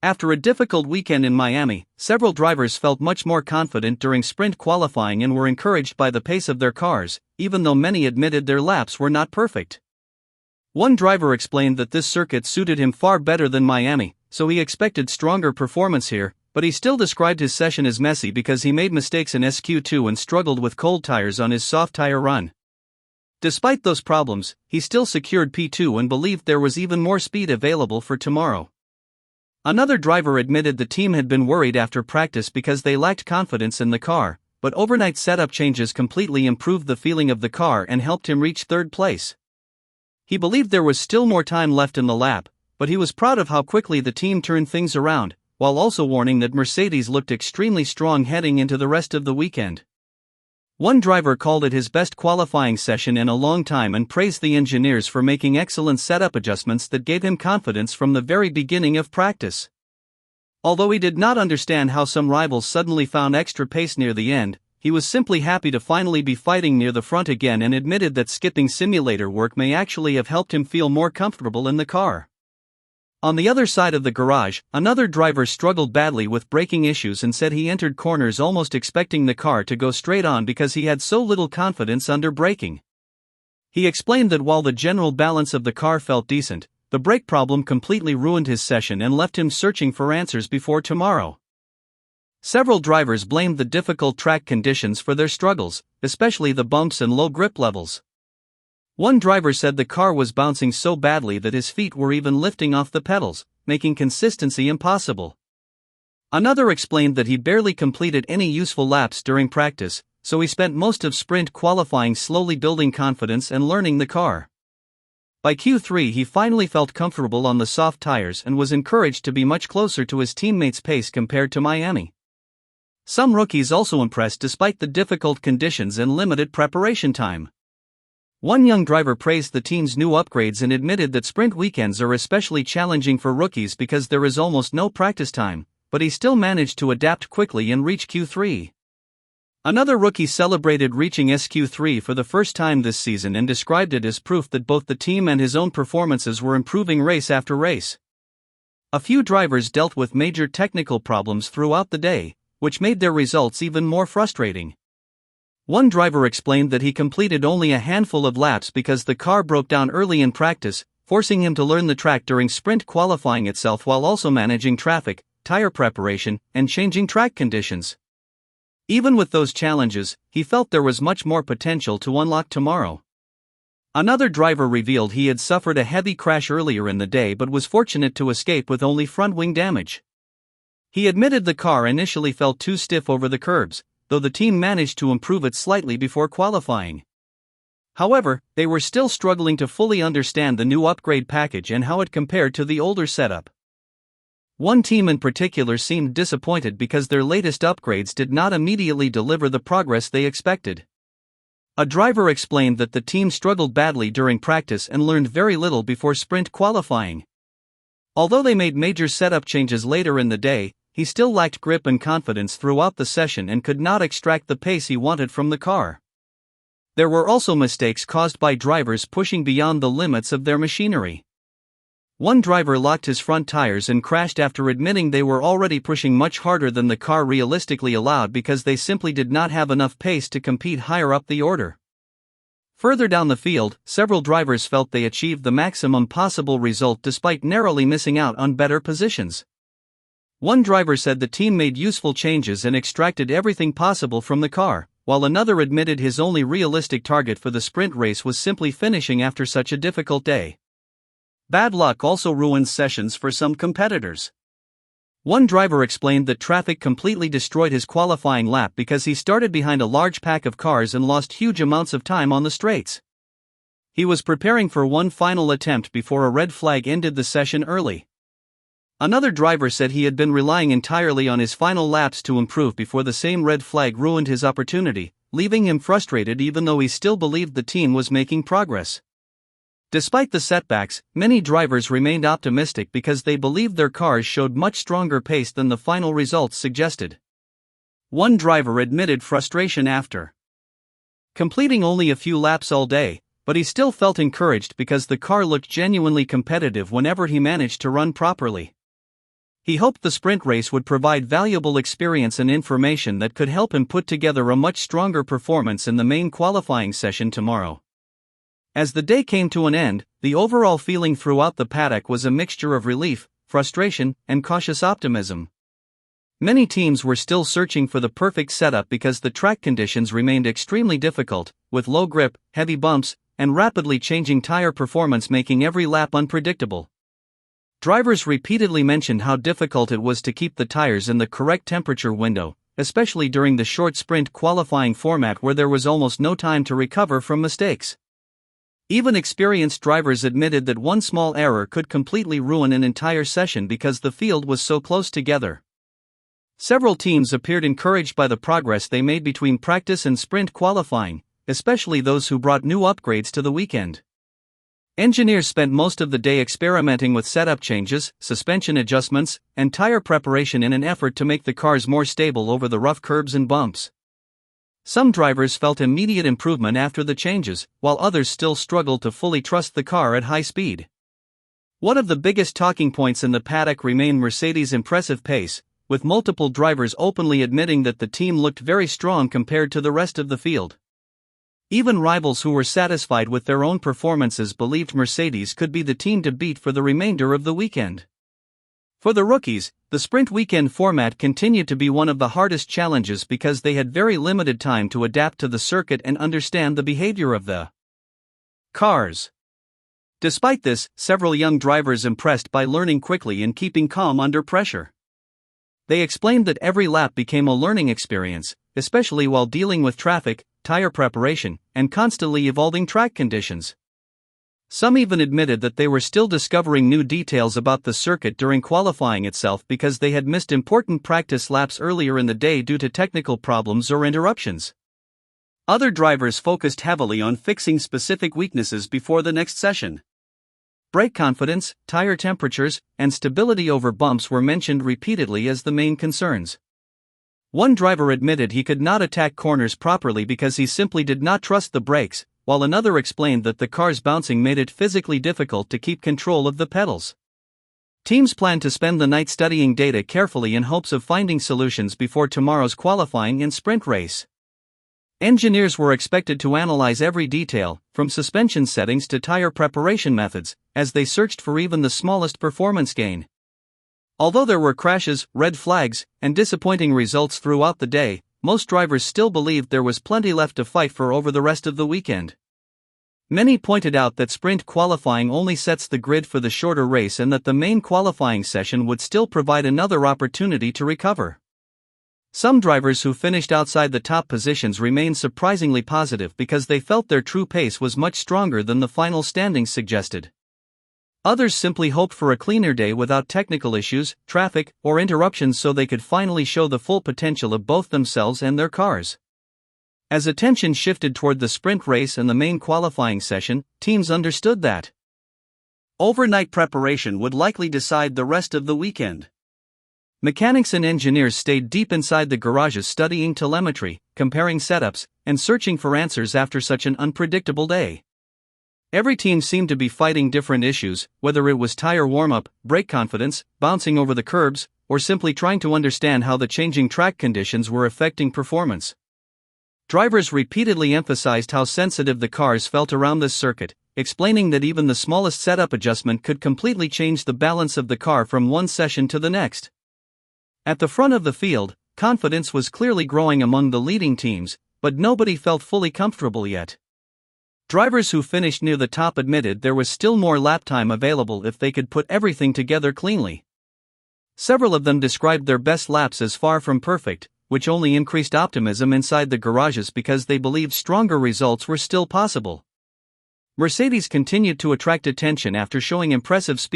After a difficult weekend in Miami, several drivers felt much more confident during sprint qualifying and were encouraged by the pace of their cars, even though many admitted their laps were not perfect. One driver explained that this circuit suited him far better than Miami, so he expected stronger performance here, but he still described his session as messy because he made mistakes in SQ2 and struggled with cold tires on his soft tire run. Despite those problems, he still secured P2 and believed there was even more speed available for tomorrow. Another driver admitted the team had been worried after practice because they lacked confidence in the car, but overnight setup changes completely improved the feeling of the car and helped him reach third place. He believed there was still more time left in the lap, but he was proud of how quickly the team turned things around, while also warning that Mercedes looked extremely strong heading into the rest of the weekend. One driver called it his best qualifying session in a long time and praised the engineers for making excellent setup adjustments that gave him confidence from the very beginning of practice. Although he did not understand how some rivals suddenly found extra pace near the end, he was simply happy to finally be fighting near the front again and admitted that skipping simulator work may actually have helped him feel more comfortable in the car. On the other side of the garage, another driver struggled badly with braking issues and said he entered corners almost expecting the car to go straight on because he had so little confidence under braking. He explained that while the general balance of the car felt decent, the brake problem completely ruined his session and left him searching for answers before tomorrow. Several drivers blamed the difficult track conditions for their struggles, especially the bumps and low grip levels. One driver said the car was bouncing so badly that his feet were even lifting off the pedals, making consistency impossible. Another explained that he barely completed any useful laps during practice, so he spent most of sprint qualifying slowly building confidence and learning the car. By Q3 he finally felt comfortable on the soft tires and was encouraged to be much closer to his teammates' pace compared to Miami. Some rookies also impressed despite the difficult conditions and limited preparation time. One young driver praised the team's new upgrades and admitted that sprint weekends are especially challenging for rookies because there is almost no practice time, but he still managed to adapt quickly and reach Q3. Another rookie celebrated reaching SQ3 for the first time this season and described it as proof that both the team and his own performances were improving race after race. A few drivers dealt with major technical problems throughout the day, which made their results even more frustrating. One driver explained that he completed only a handful of laps because the car broke down early in practice, forcing him to learn the track during sprint qualifying itself while also managing traffic, tire preparation, and changing track conditions. Even with those challenges, he felt there was much more potential to unlock tomorrow. Another driver revealed he had suffered a heavy crash earlier in the day but was fortunate to escape with only front wing damage. He admitted the car initially felt too stiff over the curbs, though the team managed to improve it slightly before qualifying. However, they were still struggling to fully understand the new upgrade package and how it compared to the older setup. One team in particular seemed disappointed because their latest upgrades did not immediately deliver the progress they expected. A driver explained that the team struggled badly during practice and learned very little before sprint qualifying. Although they made major setup changes later in the day, he still lacked grip and confidence throughout the session and could not extract the pace he wanted from the car. There were also mistakes caused by drivers pushing beyond the limits of their machinery. One driver locked his front tires and crashed after admitting they were already pushing much harder than the car realistically allowed because they simply did not have enough pace to compete higher up the order. Further down the field, several drivers felt they achieved the maximum possible result despite narrowly missing out on better positions. One driver said the team made useful changes and extracted everything possible from the car, while another admitted his only realistic target for the sprint race was simply finishing after such a difficult day. Bad luck also ruins sessions for some competitors. One driver explained that traffic completely destroyed his qualifying lap because he started behind a large pack of cars and lost huge amounts of time on the straights. He was preparing for one final attempt before a red flag ended the session early. Another driver said he had been relying entirely on his final laps to improve before the same red flag ruined his opportunity, leaving him frustrated even though he still believed the team was making progress. Despite the setbacks, many drivers remained optimistic because they believed their cars showed much stronger pace than the final results suggested. One driver admitted frustration after completing only a few laps all day, but he still felt encouraged because the car looked genuinely competitive whenever he managed to run properly. He hoped the sprint race would provide valuable experience and information that could help him put together a much stronger performance in the main qualifying session tomorrow. As the day came to an end, the overall feeling throughout the paddock was a mixture of relief, frustration, and cautious optimism. Many teams were still searching for the perfect setup because the track conditions remained extremely difficult, with low grip, heavy bumps, and rapidly changing tire performance making every lap unpredictable. Drivers repeatedly mentioned how difficult it was to keep the tires in the correct temperature window, especially during the short sprint qualifying format where there was almost no time to recover from mistakes. Even experienced drivers admitted that one small error could completely ruin an entire session because the field was so close together. Several teams appeared encouraged by the progress they made between practice and sprint qualifying, especially those who brought new upgrades to the weekend. Engineers spent most of the day experimenting with setup changes, suspension adjustments, and tire preparation in an effort to make the cars more stable over the rough curbs and bumps. Some drivers felt immediate improvement after the changes, while others still struggled to fully trust the car at high speed. One of the biggest talking points in the paddock remained Mercedes' impressive pace, with multiple drivers openly admitting that the team looked very strong compared to the rest of the field. Even rivals who were satisfied with their own performances believed Mercedes could be the team to beat for the remainder of the weekend. For the rookies, the sprint weekend format continued to be one of the hardest challenges because they had very limited time to adapt to the circuit and understand the behavior of the cars. Despite this, several young drivers impressed by learning quickly and keeping calm under pressure. They explained that every lap became a learning experience, especially while dealing with traffic, tire preparation, and constantly evolving track conditions. Some even admitted that they were still discovering new details about the circuit during qualifying itself because they had missed important practice laps earlier in the day due to technical problems or interruptions. Other drivers focused heavily on fixing specific weaknesses before the next session. Brake confidence, tire temperatures, and stability over bumps were mentioned repeatedly as the main concerns. One driver admitted he could not attack corners properly because he simply did not trust the brakes, while another explained that the car's bouncing made it physically difficult to keep control of the pedals. Teams plan to spend the night studying data carefully in hopes of finding solutions before tomorrow's qualifying and sprint race. Engineers were expected to analyze every detail, from suspension settings to tire preparation methods, as they searched for even the smallest performance gain. Although there were crashes, red flags, and disappointing results throughout the day, most drivers still believed there was plenty left to fight for over the rest of the weekend. Many pointed out that sprint qualifying only sets the grid for the shorter race and that the main qualifying session would still provide another opportunity to recover. Some drivers who finished outside the top positions remained surprisingly positive because they felt their true pace was much stronger than the final standings suggested. Others simply hoped for a cleaner day without technical issues, traffic, or interruptions so they could finally show the full potential of both themselves and their cars. As attention shifted toward the sprint race and the main qualifying session, teams understood that overnight preparation would likely decide the rest of the weekend. Mechanics and engineers stayed deep inside the garages studying telemetry, comparing setups, and searching for answers after such an unpredictable day. Every team seemed to be fighting different issues, whether it was tire warm-up, brake confidence, bouncing over the curbs, or simply trying to understand how the changing track conditions were affecting performance. Drivers repeatedly emphasized how sensitive the cars felt around this circuit, explaining that even the smallest setup adjustment could completely change the balance of the car from one session to the next. At the front of the field, confidence was clearly growing among the leading teams, but nobody felt fully comfortable yet. Drivers who finished near the top admitted there was still more lap time available if they could put everything together cleanly. Several of them described their best laps as far from perfect, which only increased optimism inside the garages because they believed stronger results were still possible. Mercedes continued to attract attention after showing impressive speed